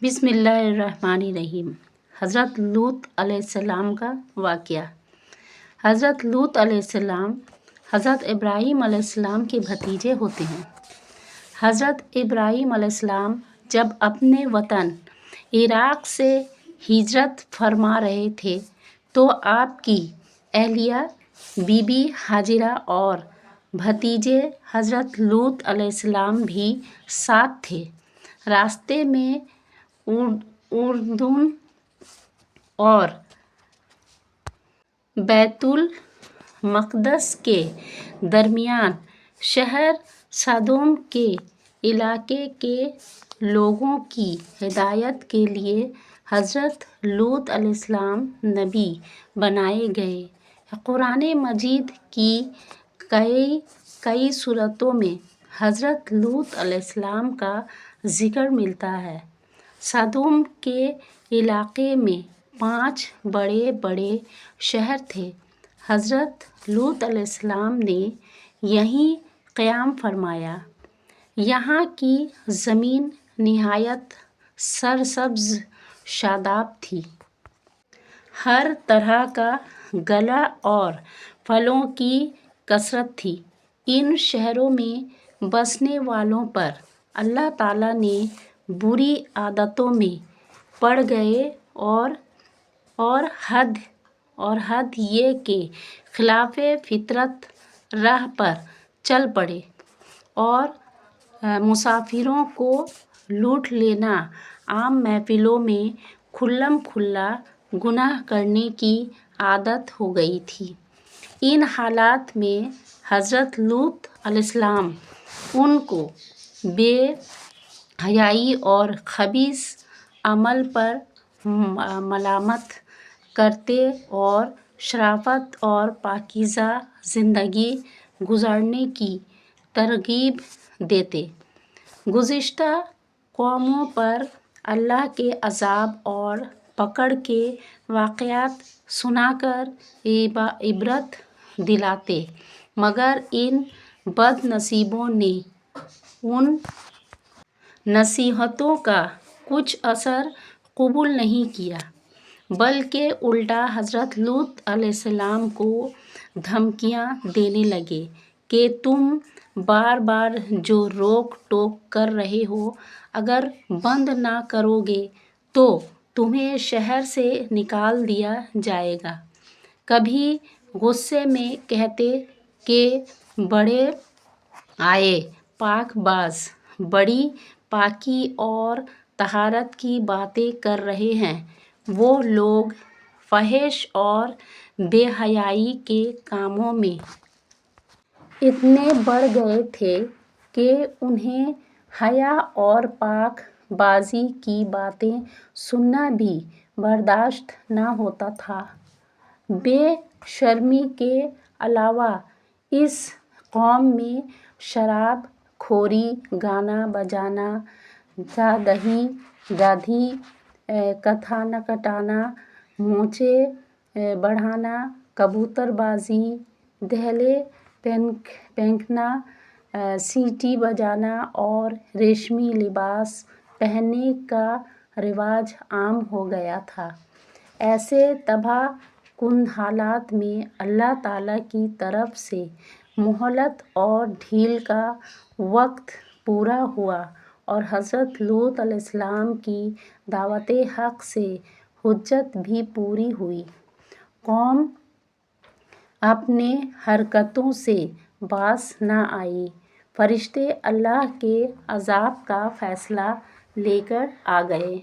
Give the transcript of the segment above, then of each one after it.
بسم اللہ الرحمن الرحیم۔ حضرت لوط علیہ السلام کا واقعہ۔ حضرت لوط علیہ السلام حضرت ابراہیم علیہ السلام کے بھتیجے ہوتے ہیں۔ حضرت ابراہیم علیہ السلام جب اپنے وطن عراق سے ہجرت فرما رہے تھے تو آپ کی اہلیہ بی بی ہاجرہ اور بھتیجے حضرت لوط علیہ السلام بھی ساتھ تھے۔ راستے میں اردن اور بیت المقدس کے درمیان شہر سدوم کے علاقے کے لوگوں کی ہدایت کے لیے حضرت لوط علیہ السلام نبی بنائے گئے۔ قرآن مجید کی کئی سورتوں میں حضرت لوط علیہ السلام کا ذکر ملتا ہے۔ سدوم کے علاقے میں 5 بڑے بڑے شہر تھے۔ حضرت لوط علیہ السلام نے یہیں قیام فرمایا۔ یہاں کی زمین نہایت سرسبز شاداب تھی۔ ہر طرح کا غلہ اور پھلوں کی کثرت تھی۔ ان شہروں میں بسنے والوں پر اللہ تعالیٰ نے بری عادتوں میں پڑ گئے اور حد یہ کہ خلاف فطرت راہ پر چل پڑے اور مسافروں کو لوٹ لینا عام محفلوں میں کھلم کھلا گناہ کرنے کی عادت ہو گئی تھی۔ ان حالات میں حضرت لوط علیہ السلام ان کو بے حیائی اور خبیث عمل پر ملامت کرتے اور شرافت اور پاکیزہ زندگی گزارنے کی ترغیب دیتے۔ گزشتہ قوموں پر اللہ کے عذاب اور پکڑ کے واقعات سنا کر عبرت دلاتے، مگر ان بد نصیبوں نے ان نصیحتوں کا کچھ اثر قبول نہیں کیا، بلکہ الٹا حضرت لوط علیہ السلام کو دھمکیاں دینے لگے کہ تم بار بار جو روک ٹوک کر رہے ہو، اگر بند نہ کرو گے تو تمہیں شہر سے نکال دیا جائے گا۔ کبھی غصے میں کہتے کہ بڑے آئے پاک باز بڑی پاکی اور طہارت کی باتیں کر رہے ہیں۔ وہ لوگ فحش اور بے حیائی کے کاموں میں اتنے بڑھ گئے تھے کہ انہیں حیا اور پاک بازی کی باتیں سننا بھی برداشت نہ ہوتا تھا۔ بے شرمی کے علاوہ اس قوم میں شراب خوری، گانا بجانا، دہی گدھی، کتھا کٹانا، مونچھیں بڑھانا، کبوتر بازی، دہلے پھینکنا، سیٹی بجانا اور ریشمی لباس پہننے کا رواج عام ہو گیا تھا۔ ایسے تباہ کن حالات میں اللہ تعالیٰ کی طرف سے مہلت اور ڈھیل کا وقت پورا ہوا اور حضرت لوط علیہ السلام کی دعوت حق سے حجت بھی پوری ہوئی۔ قوم اپنے حرکتوں سے باز نہ آئی۔ فرشتے اللہ کے عذاب کا فیصلہ لے کر آ گئے۔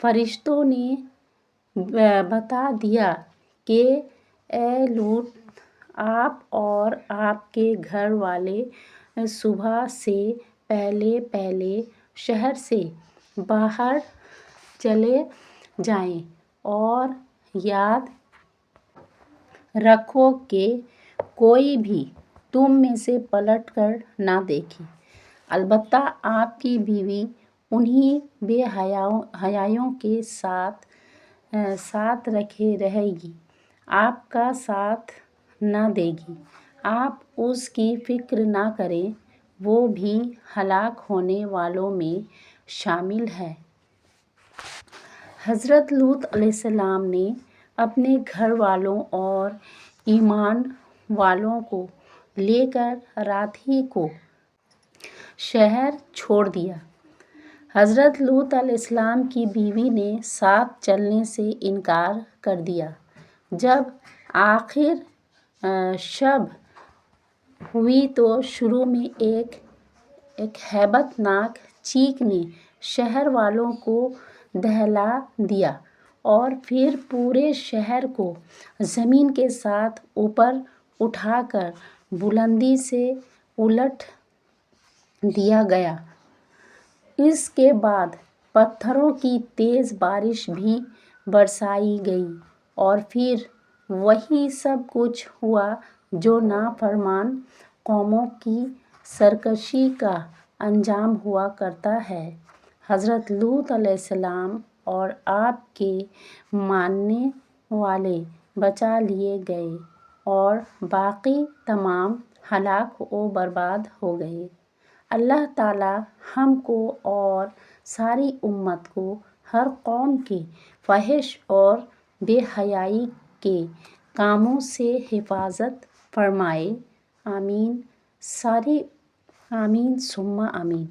فرشتوں نے بتا دیا کہ اے لوط، آپ اور آپ کے گھر والے صبح سے پہلے شہر سے باہر چلے جائیں اور یاد رکھو کہ کوئی بھی تم میں سے پلٹ کر نہ دیکھے، البتہ آپ کی بیوی انہی بے حیائیوں کے ساتھ رہے گی، آپ کا ساتھ نہ دے گی۔ آپ اس کی فکر نہ کریں، وہ بھی ہلاک ہونے والوں میں شامل ہے۔ حضرت لوط علیہ السلام نے اپنے گھر والوں اور ایمان والوں کو لے کر رات ہی کو شہر چھوڑ دیا۔ حضرت لوط علیہ السلام کی بیوی نے ساتھ چلنے سے انکار کر دیا۔ جب آخر شب ہوئی تو شروع میں ایک ہیبت ناک چیخ نے شہر والوں کو دہلا دیا اور پھر پورے شہر کو زمین کے ساتھ اوپر اٹھا کر بلندی سے الٹ دیا گیا۔ اس کے بعد پتھروں کی تیز بارش بھی برسائی گئی اور پھر وہی سب کچھ ہوا جو نافرمان قوموں کی سرکشی کا انجام ہوا کرتا ہے۔ حضرت لوط علیہ السلام اور آپ کے ماننے والے بچا لیے گئے اور باقی تمام ہلاک و برباد ہو گئے۔ اللہ تعالیٰ ہم کو اور ساری امت کو ہر قوم کے فحش اور بے حیائی کے کاموں سے حفاظت فرمائے۔ آمین ثم آمین۔